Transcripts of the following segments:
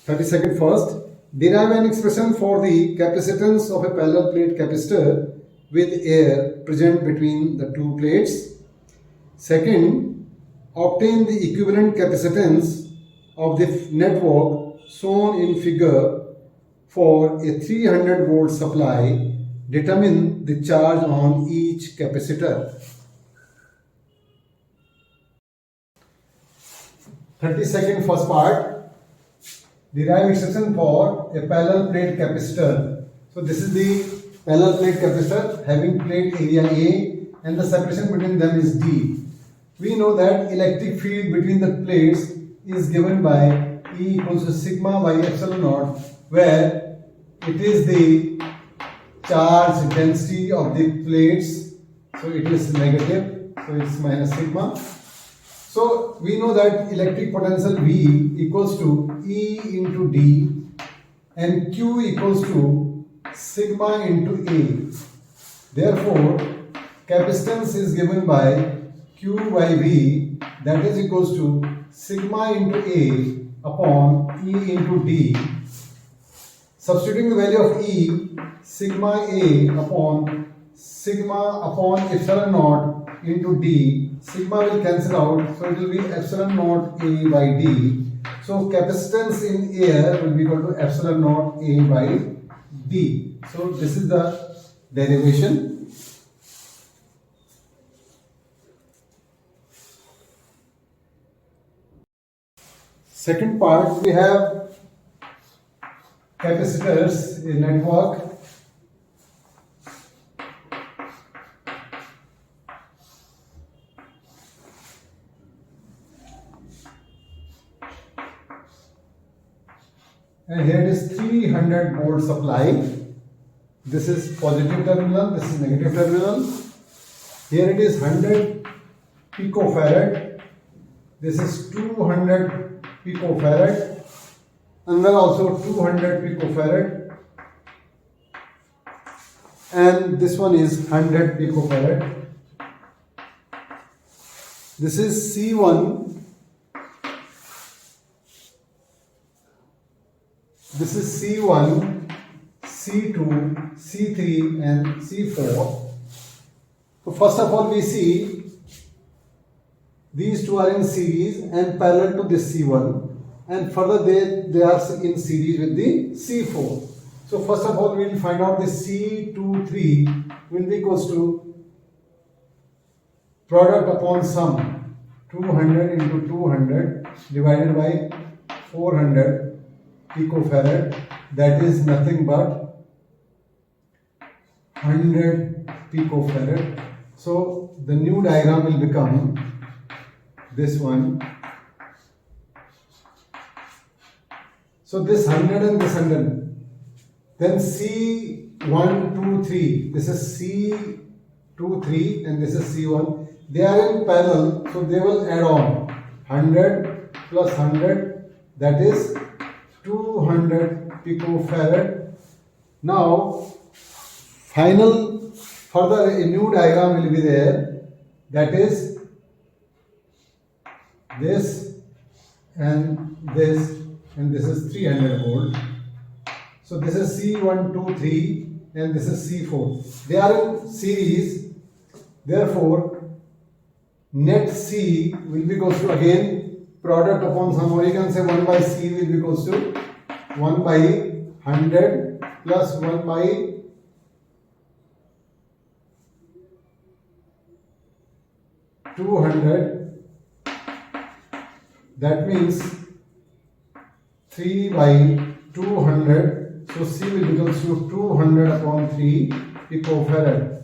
32nd first, derive an expression for the capacitance of a parallel plate capacitor with air present between the two plates. Second, obtain the equivalent capacitance of the network shown in figure for a 300 volt supply. Determine the charge on each capacitor. 32nd first part, derive expression for a parallel plate capacitor. So this is the parallel plate capacitor having plate area A and the separation between them is D. We know that electric field between the plates is given by E equals to sigma by epsilon naught, where it is the charge density of the plates, so it is negative, so it's minus sigma. So we know that electric potential V equals to E into D and Q equals to sigma into A. Therefore, capacitance is given by Q by V, that is equals to sigma into A upon E into D. Substituting the value of E, sigma A upon epsilon naught into D, sigma will cancel out, so it will be epsilon naught A by D. So capacitance in air will be equal to epsilon naught A by D. So this is the derivation. Second part, we have capacitors in network. And here it is 300 volt supply. This is positive terminal, this is negative terminal. Here it is 100 picofarad. This is 200 picofarad. And then also 200 picofarad. And this one is 100 picofarad. This is C1. This is C1, C2, C3 and C4. So first of all we see these two are in series and parallel to this C1, and further they are in series with the C4. So first of all we will find out the C23 will be equals to product upon sum 200 into 200 divided by 400 picofarad, that is nothing but 100 picofarad. So the new diagram will become this one. So this 100 and this 100. Then C1, 2, 3. This is C2, 3 and this is C1. They are in parallel, so they will add on 100 plus 100, that is 200 picofarad. Now, further a new diagram will be there, that is this and this, and this is 300 volt. So this is C1, 2, 3 and this is C4. They are in series, therefore net C will be equals to again product upon sum, or you can say 1 by C will be equals to 1 by 100 plus 1 by 200. That means 3 by 200. So C will be equals to 200 upon 3 picofarad.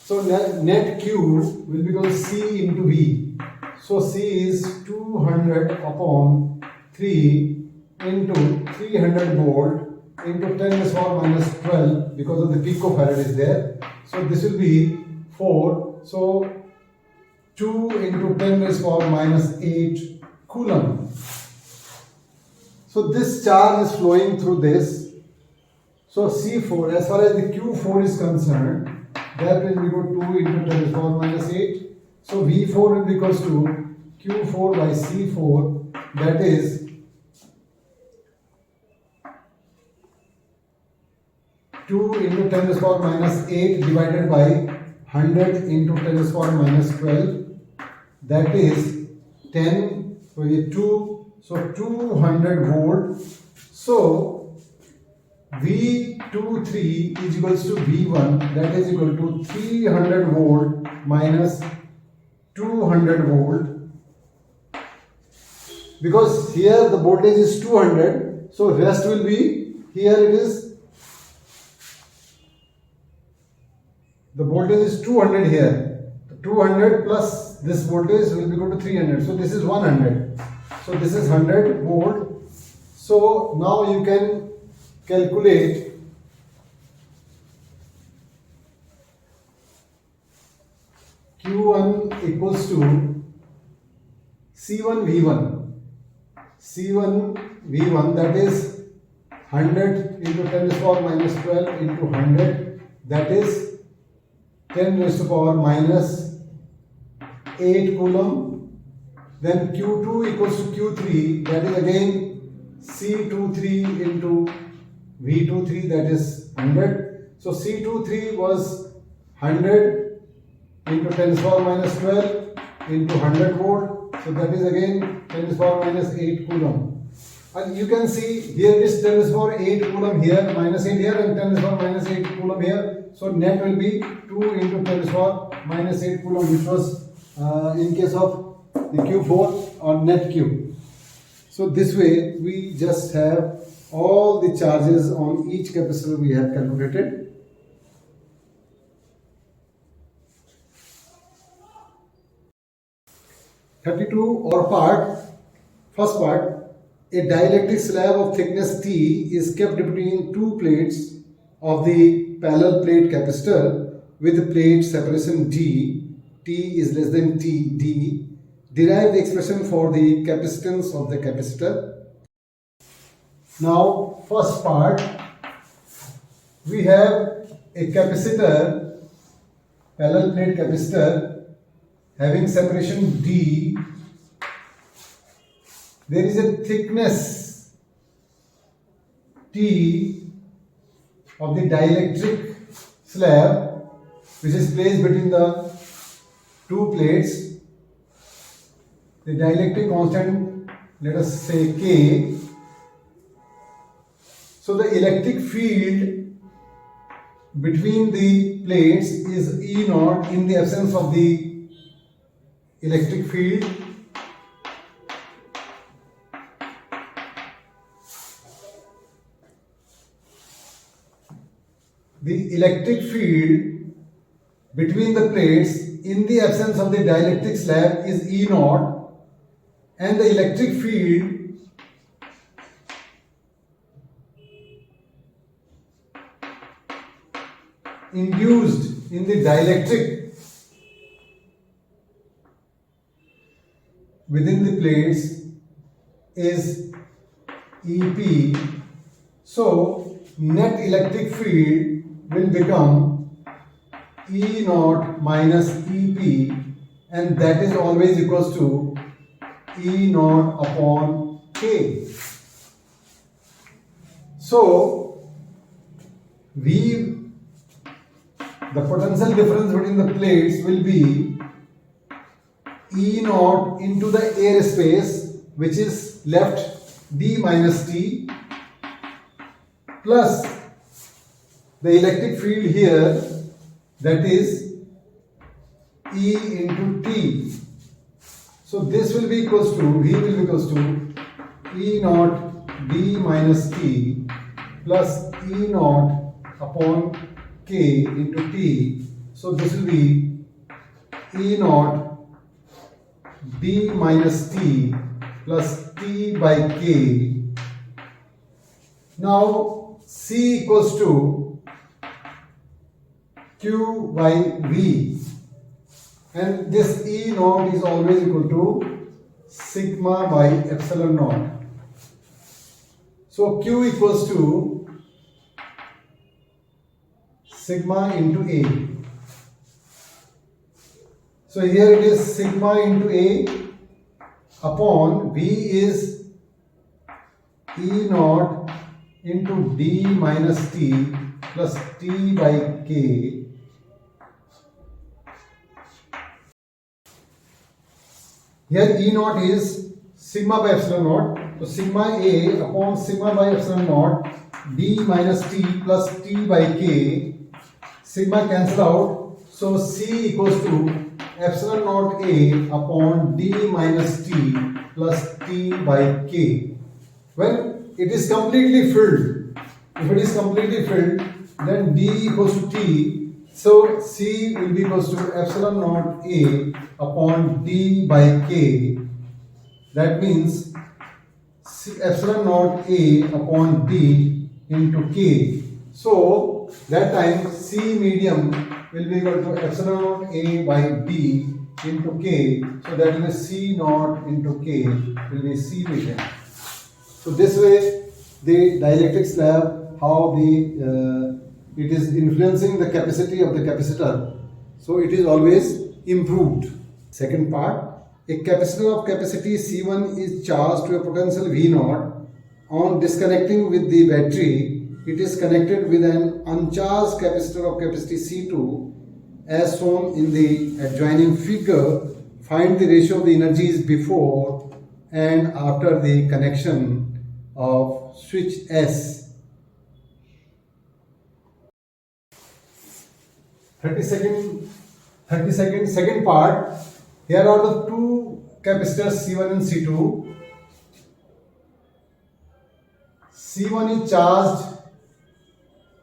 So net Q will be equal to C into V. So C is 200 upon 3 into 300 volt into 10 to the power minus 12, because of the picofarad is there. So this will be 4. So 2 into 10 to the power minus 8 coulomb. So this charge is flowing through this. So C4, as far as the Q4 is concerned, that will be equal to 2 into 10 to the power minus 8. So V4 will be equals to Q4 by C4, that is 2 into 10 to the power minus 8 divided by 100 into 10 to the power minus 12, that is 10, so ये 2, so 200 volt. So V23 is equals to V1, that is equal to 300 volt minus 200 volt, because here the voltage is 200, so rest will be, here it is, the voltage is 200 here, 200 plus this voltage will be equal to 300, so this is 100, so this is 100 volt. So now you can calculate Q1 equals to C1 V1, that is 100 into 10 to the power minus 12 into 100, that is 10 raised to the power minus 8 coulomb. Then Q2 equals to Q3, that is again C23 into V23, that is 100. So C23 was 100 into 10 to the power minus 12 into 100 volt, so that is again 10 to the power minus 8 coulomb. And you can see here it is 10 to the power 8 coulomb here, minus 8 here, and 10 to the power minus 8 coulomb here. So net will be 2 into 10 to the power minus 8 coulomb, which was in case of the Q4 or net Q. So this way we just have all the charges on each capacitor we have calculated. Or part, first part, a dielectric slab of thickness T is kept between two plates of the parallel plate capacitor with plate separation D, T is less than D. Derive the expression for the capacitance of the capacitor. Now, first part, we have a capacitor, parallel plate capacitor, having separation D. There is a thickness T of the dielectric slab which is placed between the two plates. The dielectric constant, let us say K. So the electric field between the plates is E naught in the absence of the electric field. The electric field between the plates in the absence of the dielectric slab is E naught, and the electric field induced in the dielectric within the plates is EP. So net electric field will become E naught minus EP, and that is always equals to E naught upon K. So the potential difference between the plates will be E naught into the air space, which is left D minus T, plus the electric field here, that is E into T. So this will be equals to, V will be equals to E naught D minus T plus E naught upon K into T. So this will be E naught D minus T plus T by K. Now C equals to Q by V, and this E naught is always equal to sigma by epsilon naught. So Q equals to sigma into A. So here it is sigma into A upon V is E naught into d minus t plus t by k. Here E naught is sigma by epsilon naught. So sigma A upon sigma by epsilon naught d minus t plus t by k. Sigma cancel out. So C equals to epsilon naught A upon d minus t plus t by k. When it is completely filled, if it is completely filled, then d equals to t. So C will be equals to epsilon naught A upon d by k. That means epsilon naught A upon d into k. So that time C medium will be equal to epsilon naught A by d into k. So that will be C naught into k will be C medium. So this way the dielectric slab, how it is influencing the capacity of the capacitor. So it is always improved. Second part, a capacitor of capacity C1 is charged to a potential V0. On disconnecting with the battery, it is connected with an uncharged capacitor of capacity C2 as shown in the adjoining figure. Find the ratio of the energies before and after the connection of switch S. 30 second second part. Here are the two capacitors C1 and C2. C1 is charged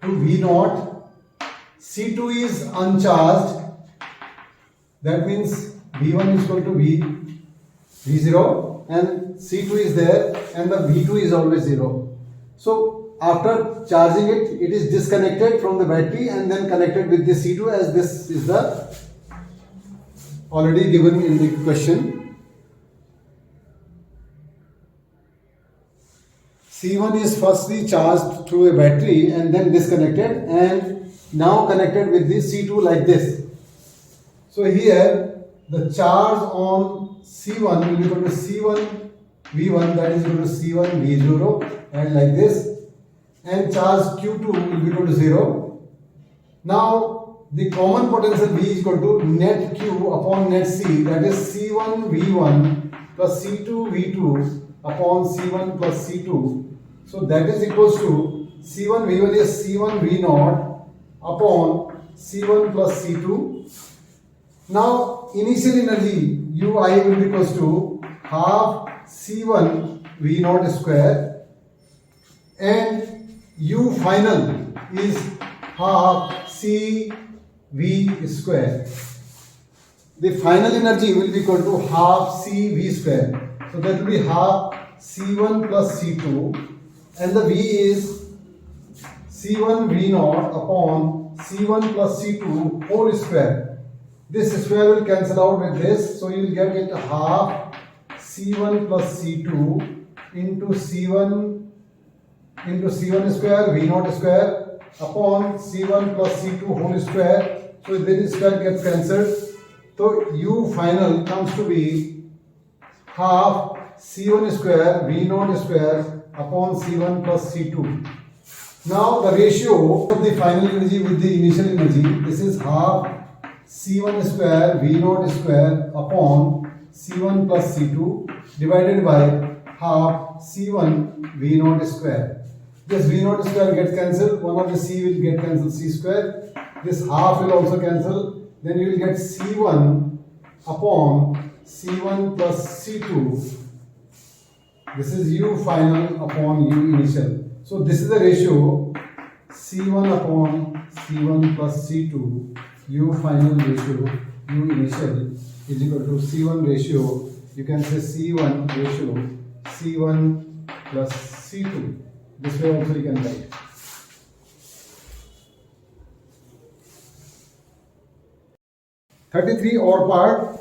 to V0, C2 is uncharged. That means V1 is equal to V0 and C2 is there and the V2 is always 0. So after charging it, it is disconnected from the battery and then connected with the C2 as this is the already given in the question. C1 is firstly charged through a battery and then disconnected and now connected with the C2 like this. So here the charge on C1 will be equal to C1 V1, that is equal to C1 V0 and like this, and charge Q2 will be equal to 0. Now the common potential V is equal to net Q upon net C, that is C1 V1 plus C2 V2 upon C1 plus C2. So that is equals to C1 V1 is C1 V0 upon C1 plus C2. Now initial energy Ui will be equals to half C1 V0 square and U final is half C V square. The final energy will be equal to half C V square. So that will be half C1 plus C2 and the V is C1 V0 upon C1 plus C2 whole square. This square will cancel out with this, so you will get it half C1 plus C2 into C1 square V0 square upon C1 plus C2 whole square. So this square gets cancelled. So U final comes to be half C1 square V0 square upon C1 plus C2. Now the ratio of the final energy with the initial energy, this is half C1 square V0 square upon C1 plus C2 divided by half C1 V0 square. This V0 square gets cancelled, one of the C will get cancelled, C square. This half will also cancel, then you will get C1 upon C1 plus C2. This is U final upon U initial. So this is the ratio C1 upon C1 plus C2, U final ratio, U initial is equal to C1 ratio, you can say C1 ratio, C1 plus C2. This way also you can write. Or part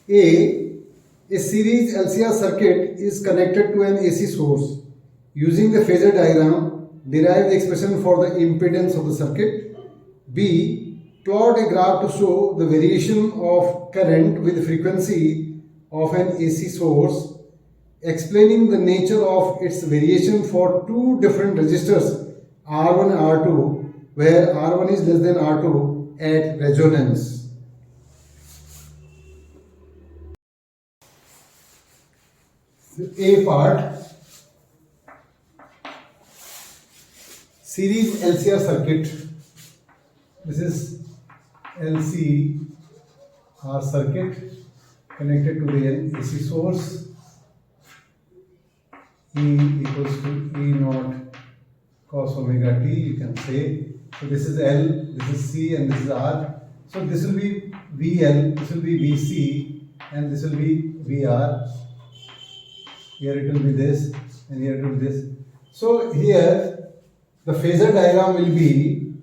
A series LCR circuit is connected to an AC source. Using the phasor diagram, derive the expression for the impedance of the circuit. B. Plot a graph to show the variation of current with frequency of an AC source explaining the nature of its variation for two different resistors R1 and R2, where R1 is less than R2 at resonance. A part, series LCR circuit. This is LCR circuit connected to the AC source. E equals to E naught cos omega t, you can say. So this is L, this is C, and this is R. So this will be VL, this will be VC, and this will be VR. Here it will be this, and here it will be this. So here the phasor diagram will be,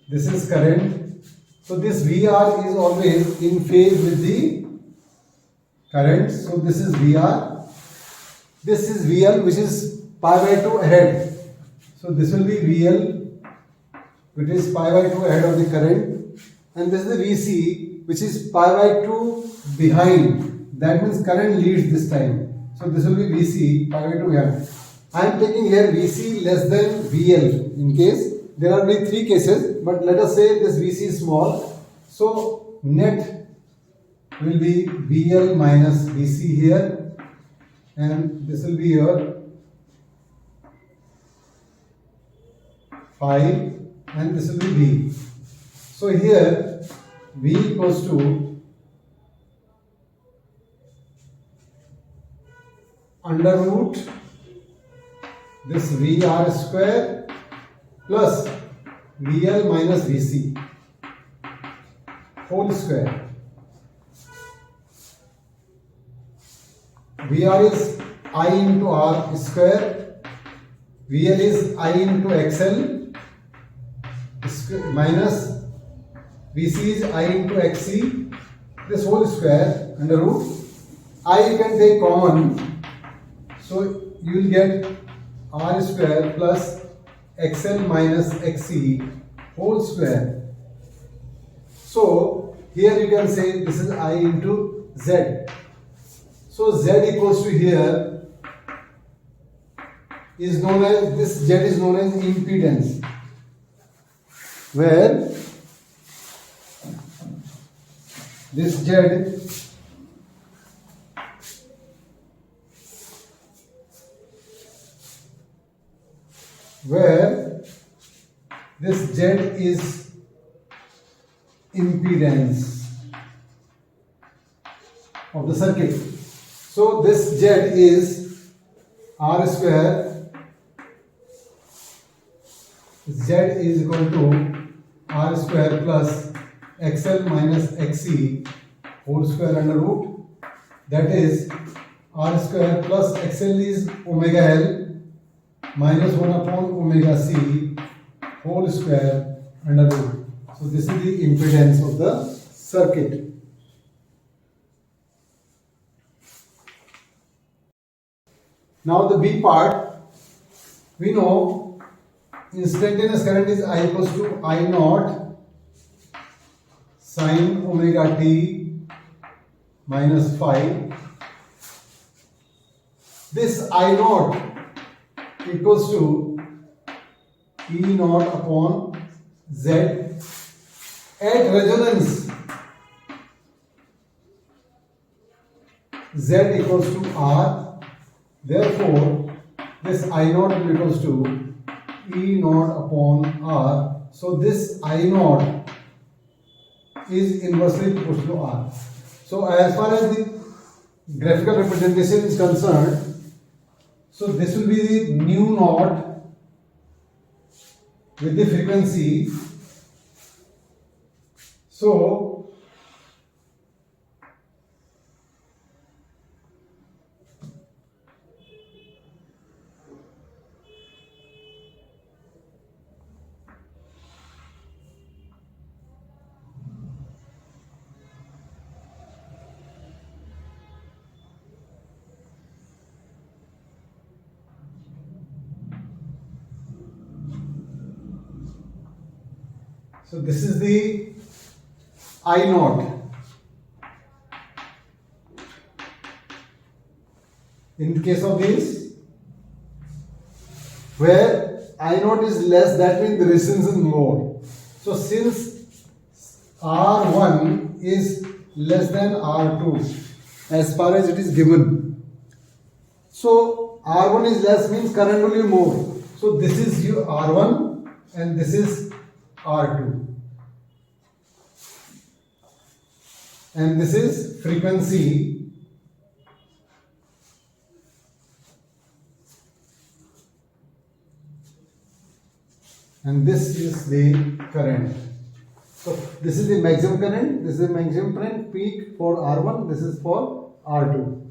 this is current. So this VR is always in phase with the current. So this is VR. This is VL, which is pi by 2 ahead. So this will be VL, which is pi by 2 ahead of the current. And this is the VC, which is pi by 2 behind. That means current leads this time. So this will be VC, pi by 2 behind. I am taking here VC less than VL in case. There are only three cases, but let us say this VC is small. So net will be VL minus VC here, and this will be your 5, and this will be V. So here V equals to under root this VR square plus VL minus VC whole square. VR is I into R square, VL is I into XL minus VC is I into XC, this whole square under root. I you can take common, so you will get R square plus XL minus XC whole square. So here you can say this is I into Z. So Z equals to here is known as, this Z is known as impedance, where this Z is impedance of the circuit. So this Z is R square, Z is equal to R square plus XL minus XC whole square under root, that is R square plus XL is omega L minus 1 upon omega C whole square under root. So this is the impedance of the circuit. Now the B part, we know instantaneous current is I equals to I naught sine omega t minus phi. This I naught equals to E naught upon Z at resonance. Z equals to R. Therefore, this I naught will be equals to E naught upon R. So this I naught is inversely proportional to R. So as far as the graphical representation is concerned, so this will be the nu naught with the frequency. So this is the I naught. In case of this, where I naught is less, that means the resistance is more. So since R1 is less than R2 as far as it is given, so R1 is less means current will be more. So this is your R1 and this is R2, and this is frequency, and this is the current. So this is the maximum current, this is the maximum current peak for R1, this is for R2.